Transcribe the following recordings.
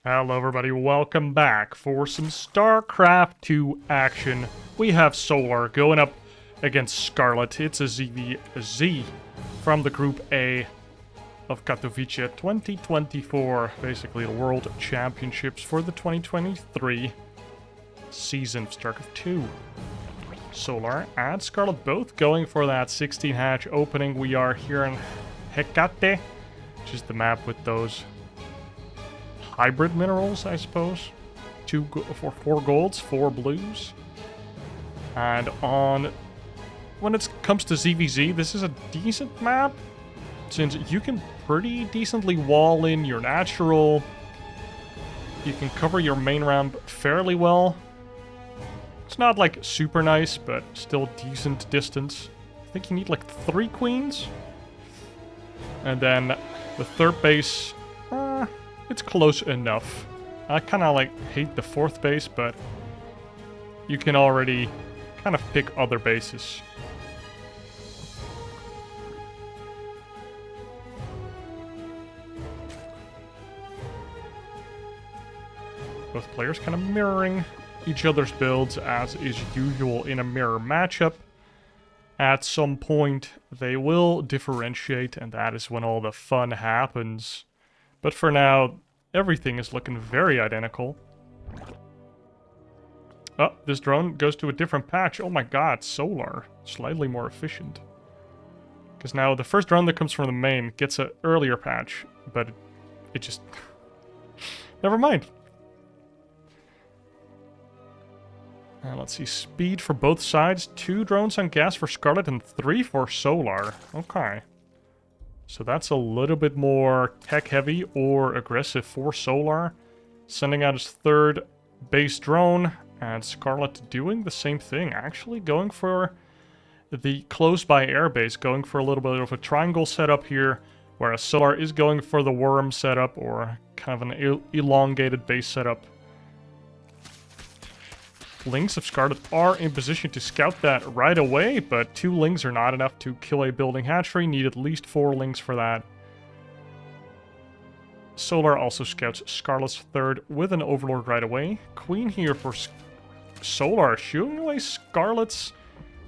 Hello everybody, welcome back for some StarCraft 2 action. We have Solar going up against Scarlett. It's a ZVZ from the Group A of Katowice 2024. Basically the World Championships for the 2023 season of StarCraft 2. Solar and Scarlett both going for that 16 hatch opening. We are here in Hecate, which is the map with those hybrid minerals, I suppose. 4 golds, 4 blues. And when it comes to ZVZ, this is a decent map, since you can pretty decently wall in your natural. You can cover your main ramp fairly well. It's not like super nice, but still decent distance. I think you need like 3 queens. And then the third base, it's close enough. I kind of like hate the 4th base, but you can already kind of pick other bases. Both players kind of mirroring each other's builds, as is usual in a mirror matchup. At some point, they will differentiate, and that is when all the fun happens. But for now, everything is looking very identical. Oh, this drone goes to a different patch. Oh my god, Solar. Slightly more efficient. Because now the first drone that comes from the main gets an earlier patch, but it just... Never mind. And let's see, speed for both sides. 2 drones on gas for Scarlett and 3 for Solar. Okay. So that's a little bit more tech-heavy or aggressive for Solar. Sending out his 3rd base drone, and Scarlett doing the same thing. Actually going for the close-by airbase, going for a little bit of a triangle setup here, whereas Solar is going for the worm setup, or kind of an elongated base setup. Lings of Scarlett are in position to scout that right away, but 2 lings are not enough to kill a building hatchery. Need at least 4 lings for that. Solar also scouts Scarlett's 3rd with an Overlord right away. Queen here for Solar, shooing away Scarlett's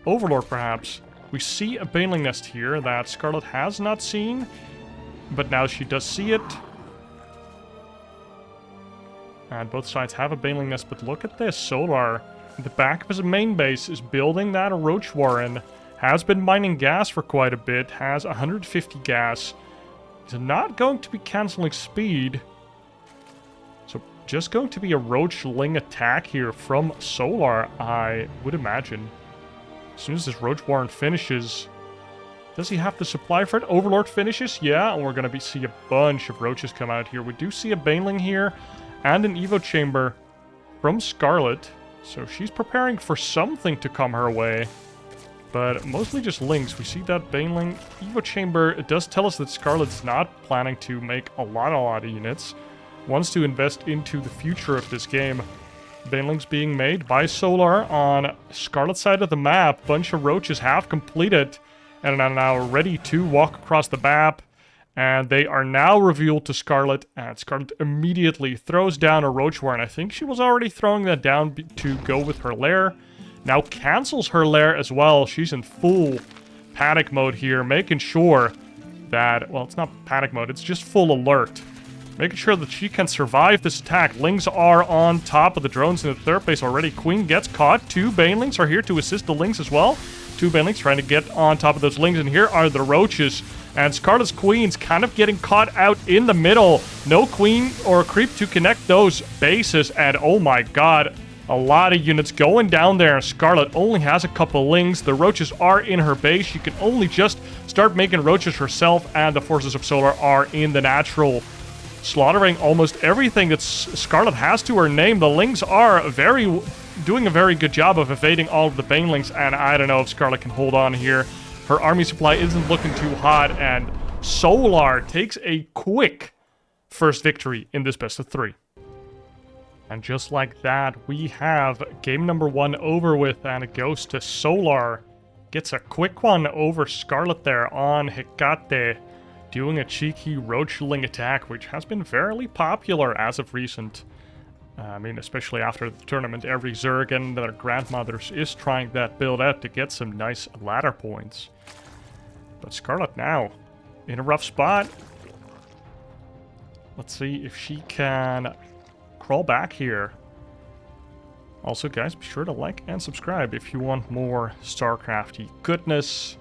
Overlord perhaps. We see a Baneling Nest here that Scarlett has not seen, but now she does see it. And both sides have a Baneling Nest, but look at this. Solar, in the back of his main base, is building that Roach Warren. Has been mining gas for quite a bit. Has 150 gas. Is not going to be canceling speed. So just going to be a Roach Ling attack here from Solar, I would imagine. As soon as this Roach Warren finishes... Does he have the supply for it? Overlord finishes? Yeah, and we're going to see a bunch of Roaches come out here. We do see a Baneling here. And an Evo Chamber from Scarlett. So she's preparing for something to come her way. But mostly just links. We see that Baneling Evo Chamber. It does tell us that Scarlett's not planning to make a lot of units. Wants to invest into the future of this game. Banelings being made by Solar on Scarlett's side of the map. Bunch of Roaches have completed and are now ready to walk across the map. And they are now revealed to Scarlett, and Scarlett immediately throws down a Roach Warren. I think she was already throwing that down to go with her lair. Now cancels her lair as well. She's in full panic mode here, making sure that... Well, it's not panic mode, it's just full alert. Making sure that she can survive this attack. Lings are on top of the drones in the 3rd base already. Queen gets caught. 2 Banelings are here to assist the Lings as well. 2 Banelings trying to get on top of those Lings, and here are the Roaches. And Scarlett's Queen's kind of getting caught out in the middle. No Queen or Creep to connect those bases. And oh my god, a lot of units going down there. Scarlett only has a couple Lings. The Roaches are in her base. She can only just start making Roaches herself. And the forces of Solar are in the natural. Slaughtering almost everything that Scarlett has to her name. The Lings are doing a very good job of evading all of the Banelings. And I don't know if Scarlett can hold on here. Her army supply isn't looking too hot, and Solar takes a quick first victory in this best of 3. And just like that, we have game number 1 over with, and it goes to Solar. Gets a quick one over Scarlett there on Hecate. doing a cheeky roachling attack, which has been fairly popular as of recent. I mean, especially after the tournament, every Zerg and their grandmothers is trying that build out to get some nice ladder points. But Scarlett now in a rough spot. Let's see if she can crawl back here. Also, guys, be sure to like and subscribe if you want more StarCrafty goodness.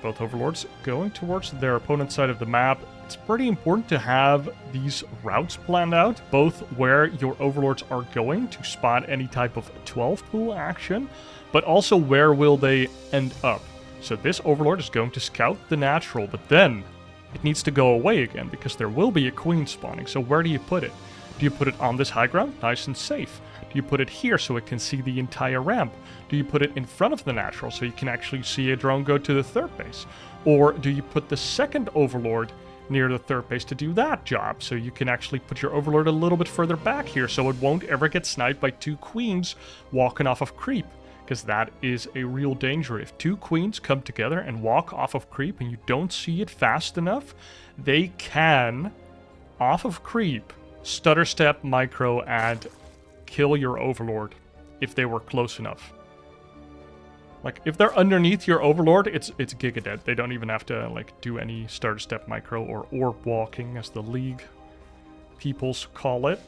Both overlords going towards their opponent's side of the map. It's pretty important to have these routes planned out, both where your overlords are going to spot any type of 12 pool action, but also where will they end up. So this overlord is going to scout the natural, but then it needs to go away again because there will be a queen spawning. So where do you put it? Do you put it on this high ground? Nice and safe. Do you put it here so it can see the entire ramp? Do you put it in front of the natural so you can actually see a drone go to the third base? Or do you put the second overlord near the third base to do that job so you can actually put your overlord a little bit further back here so it won't ever get sniped by two queens walking off of creep? Because that is a real danger. If two queens come together and walk off of creep and you don't see it fast enough, they can, off of creep, stutter step, micro, and kill your overlord if they were close enough. Like, if they're underneath your overlord, it's giga dead. They don't even have to, like, do any stutter step, micro, or orb walking, as the league peoples call it.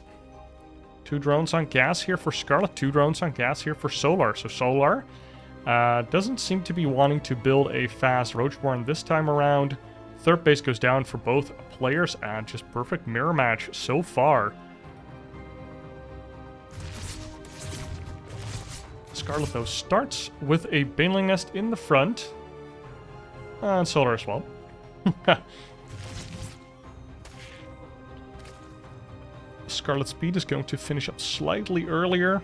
2 drones on gas here for Scarlett, 2 drones on gas here for Solar. So Solar doesn't seem to be wanting to build a fast Roachborn this time around. Third base goes down for both players, and just perfect mirror match so far. Scarlett, though, starts with a Baneling Nest in the front. And Solar as well. Scarlett's speed is going to finish up slightly earlier.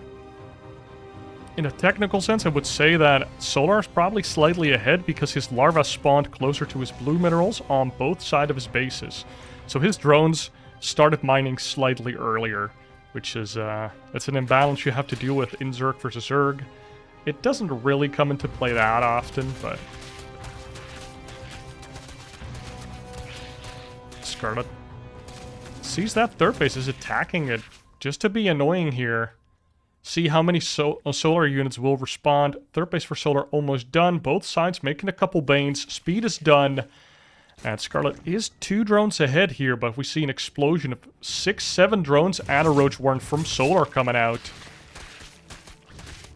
In a technical sense, I would say that Solar is probably slightly ahead because his larva spawned closer to his blue minerals on both sides of his bases. So his drones started mining slightly earlier, which is it's an imbalance you have to deal with in Zerg versus Zerg. It doesn't really come into play that often, but Scarlett sees that third base is attacking it just to be annoying here. See how many Solar units will respond. Third base for Solar almost done. Both sides making a couple banes. Speed is done. And Scarlett is 2 drones ahead here, but we see an explosion of 6-7 drones and a Roach Warren from Solar coming out.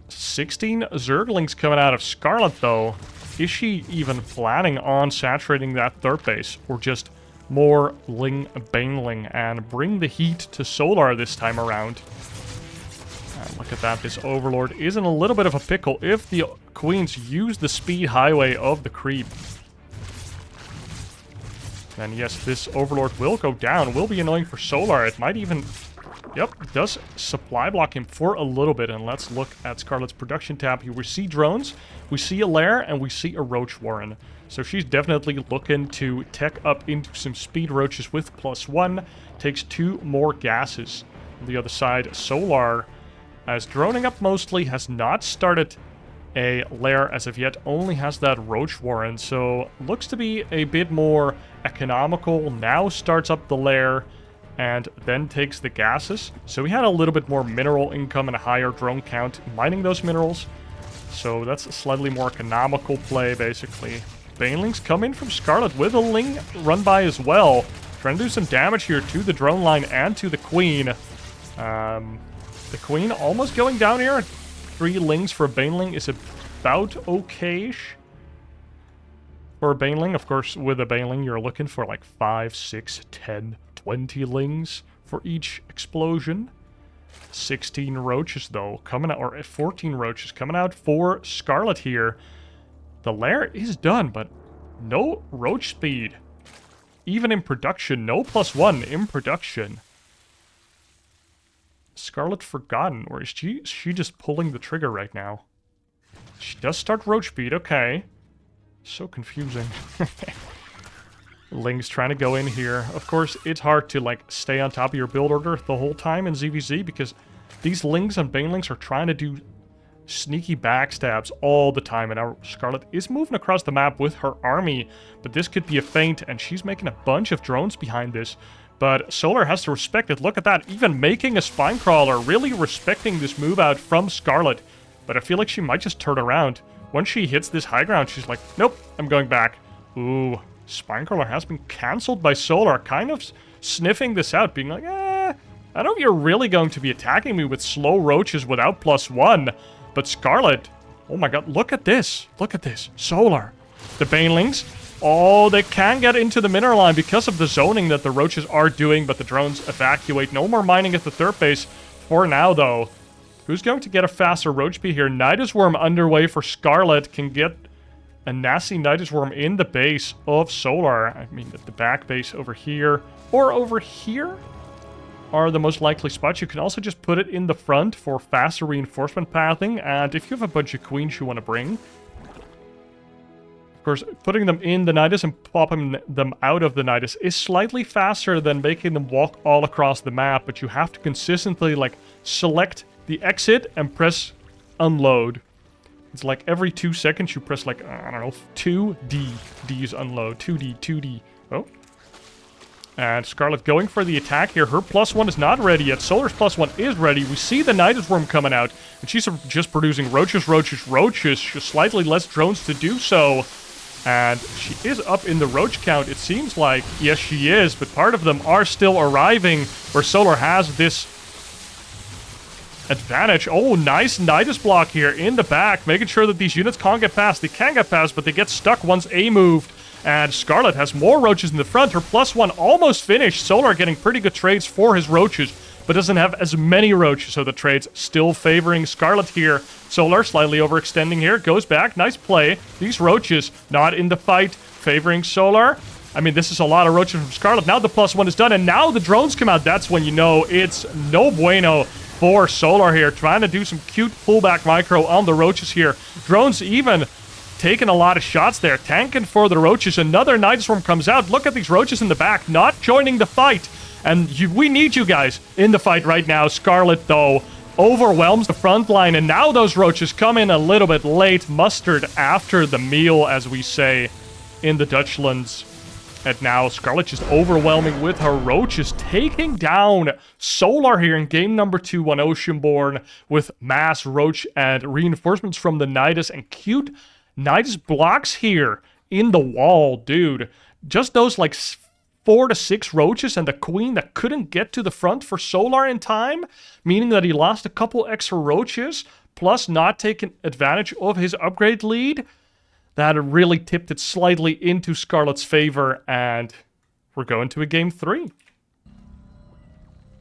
16 Zerglings coming out of Scarlett, though. Is she even planning on saturating that third base, or just more Baneling and bring the heat to Solar this time around? And look at that, this Overlord is in a little bit of a pickle if the Queens use the speed highway of the creep. And yes, this Overlord will go down, will be annoying for Solar. It might even, yep, does supply block him for a little bit. And let's look at Scarlett's production tab here. We see drones, we see a lair, and we see a Roach Warren. So she's definitely looking to tech up into some speed roaches with +1. Takes 2 more gases. On the other side, Solar, as droning up mostly, has not started a lair as of yet, only has that Roach Warren, so looks to be a bit more economical. Now starts up the lair and then takes the gases. So we had a little bit more mineral income and a higher drone count mining those minerals. So that's a slightly more economical play, basically. Banelings come in from Scarlett with a Ling run by as well. Trying to do some damage here to the drone line and to the Queen. The Queen almost going down here. 3 Lings for a Baneling is about okay-ish. For a Baneling, of course, with a Baneling, you're looking for like 5, 6, 10, 20 Lings for each explosion. 16 Roaches, though, coming out, or 14 Roaches coming out for Scarlett here. The lair is done, but no Roach speed. Even in production, no +1 in production. Scarlett forgotten, or is she just pulling the trigger right now? She does start Roach speed, okay. So confusing. Ling's trying to go in here. Of course, it's hard to like stay on top of your build order the whole time in ZVZ because these Lings and Banelings are trying to do sneaky backstabs all the time. And now Scarlett is moving across the map with her army, but this could be a feint, and she's making a bunch of drones behind this. But Solar has to respect it. Look at that, even making a spine crawler, really respecting this move out from Scarlett. But I feel like she might just turn around. Once she hits this high ground, she's like, nope, I'm going back. Ooh, Spinecrawler has been cancelled by Solar, kind of sniffing this out, being like, I don't know if you're really going to be attacking me with slow roaches without +1. But Scarlett, oh my god, look at this. Look at this. Solar. The Banelings, oh, they can get into the mineral line because of the zoning that the roaches are doing, but the drones evacuate. No more mining at the third base for now, though. Who's going to get a faster roach speed here? Nydus Worm underway for Scarlett. Can get a nasty Nydus Worm in the base of Solar. I mean, the back base over here or over here are the most likely spots. You can also just put it in the front for faster reinforcement pathing. And if you have a bunch of queens you want to bring, of course, putting them in the Nydus and popping them out of the Nydus is slightly faster than making them walk all across the map. But you have to consistently, like, select the exit and press unload. It's like every 2 seconds you press, like, I don't know, 2D. D is unload. 2D, 2D. Oh. And Scarlett going for the attack here. Her +1 is not ready yet. Solar's +1 is ready. We see the Nydus Worm coming out. And she's just producing roaches, roaches, roaches. Just slightly less drones to do so. And she is up in the roach count, it seems like. Yes, she is. But part of them are still arriving, where Solar has this advantage. Oh, nice Nydus block here in the back, making sure that these units can't get past. They can get past, but they get stuck once A moved. And Scarlett has more roaches in the front. Her +1 almost finished. Solar getting pretty good trades for his roaches, but doesn't have as many roaches, so the trades still favoring Scarlett here. Solar slightly overextending here, goes back, nice play. These roaches not in the fight, favoring Solar. I mean, this is a lot of roaches from Scarlett. Now the +1 is done, and now the drones come out. That's when you know it's no bueno for Solar here, trying to do some cute pullback micro on the roaches here. Drones even taking a lot of shots there, tanking for the roaches. Another Nydus Worm comes out. Look at these roaches in the back, not joining the fight. And we need you guys in the fight right now. Scarlett, though, overwhelms the front line, and now those roaches come in a little bit late. Mustard after the meal, as we say in the Dutchlands. And now Scarlett just overwhelming with her roaches, taking down Solar here in game number 2 on Oceanborn with mass roach and reinforcements from the Nydus, and cute Nydus blocks here in the wall, dude. Just those like 4 to 6 roaches and the queen that couldn't get to the front for Solar in time, meaning that he lost a couple extra roaches, plus not taking advantage of his upgrade lead. That really tipped it slightly into Scarlett's favor, and we're going to a game 3.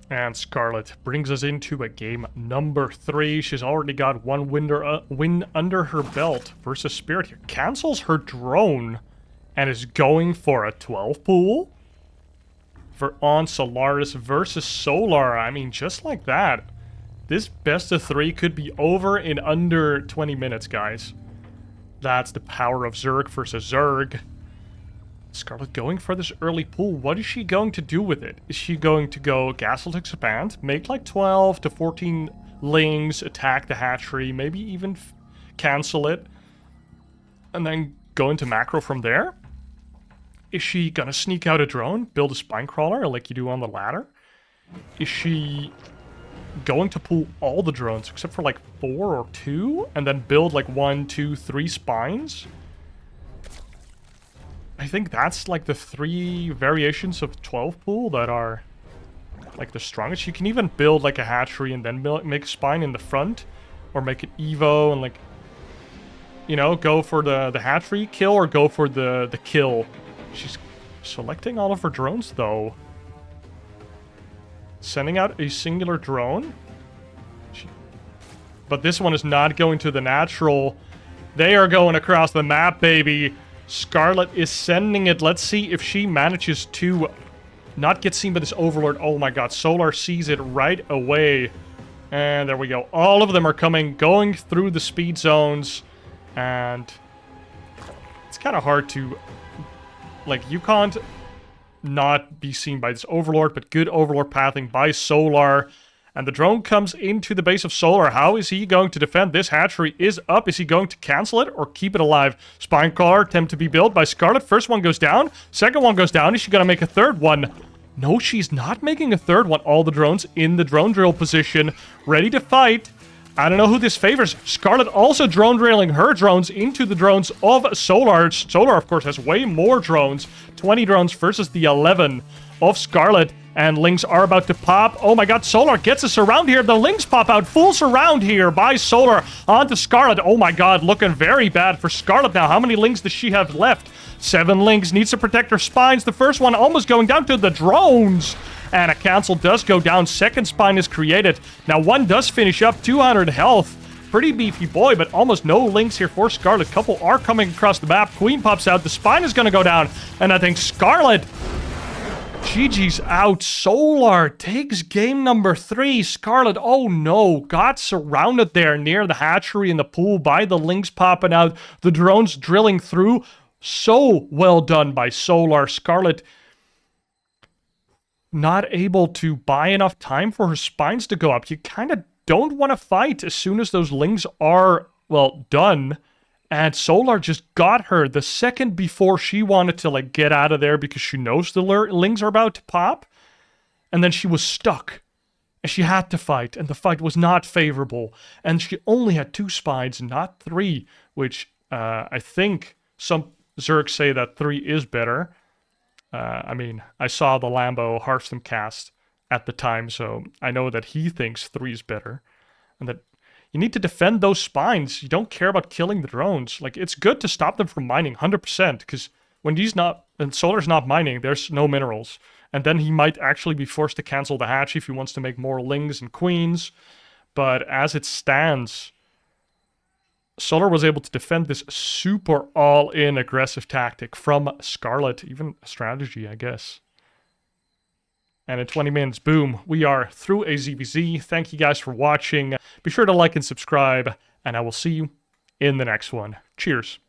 And Scarlett brings us into a game number 3. She's already got one win under her belt versus Spirit here. Cancels her drone and is going for a 12 pool on Solaris versus Solar. I mean, just like that, this best of 3 could be over in under 20 minutes, guys. That's the power of Zerg versus Zerg. Scarlett going for this early pool. What is she going to do with it? Is she going to go Gaslight Expand, make like 12 to 14 lings, attack the hatchery, maybe even cancel it, and then go into macro from there? Is she gonna sneak out a drone, build a spine crawler like you do on the ladder? Is she going to pull all the drones except for like 4 or 2 and then build like 1, 2, 3 spines? I think that's like the 3 variations of 12 pool that are like the strongest. You can even build like a hatchery and then make a spine in the front, or make it Evo and like, you know, go for the hatchery kill or go for the kill. She's selecting all of her drones though. Sending out a singular drone. But this one is not going to the natural. They are going across the map, baby. Scarlett is sending it. Let's see if she manages to not get seen by this Overlord. Oh my god, Solar sees it right away. And there we go. All of them are going through the speed zones. And it's kind of hard to... like, you can't not be seen by this Overlord, but good Overlord pathing by Solar. And the drone comes into the base of Solar. How is he going to defend? This hatchery is up. Is he going to cancel it or keep it alive? Spinecrawler attempt to be built by Scarlett. First one goes down. Second one goes down. Is she going to make a third one? No, she's not making a third one. All the drones in the drone drill position, ready to fight. I don't know who this favors. Scarlett also drone drilling her drones into the drones of Solar. Solar, of course, has way more drones. 20 drones versus the 11 of Scarlett. And Lings are about to pop. Oh my god, Solar gets us around here. The Lings pop out. Full surround here by Solar onto Scarlett. Oh my god, looking very bad for Scarlett now. How many Lings does she have left? 7 Lings. Needs to protect her spines. The first one almost going down to the drones. And a cancel does go down. Second spine is created. Now one does finish up. 200 health. Pretty beefy boy, but almost no Lings here for Scarlett. Couple are coming across the map. Queen pops out. The spine is going to go down. And I think Scarlett... GG's out. Solar takes game number 3. Scarlett, oh no, got surrounded there near the hatchery in the pool by the Lings popping out. The drones drilling through. So well done by Solar. Scarlett not able to buy enough time for her spines to go up. You kind of don't want to fight as soon as those Lings are, well, done. And Solar just got her the second before she wanted to, like, get out of there because she knows the Lings are about to pop. And then she was stuck. And she had to fight. And the fight was not favorable. And she only had 2 spines, not 3. Which, I think some Zerg say that 3 is better. I mean, I saw the Lambo Hearthstone cast at the time. So I know that he thinks 3 is better. And that... you need to defend those spines. You don't care about killing the drones. Like, it's good to stop them from mining 100%, because when Solar's not mining, there's no minerals. And then he might actually be forced to cancel the hatch if he wants to make more Lings and Queens. But as it stands, Solar was able to defend this super all-in aggressive tactic from Scarlett. Even a strategy, I guess. And in 20 minutes, boom, we are through a ZVZ. Thank you guys for watching. Be sure to like and subscribe, and I will see you in the next one. Cheers.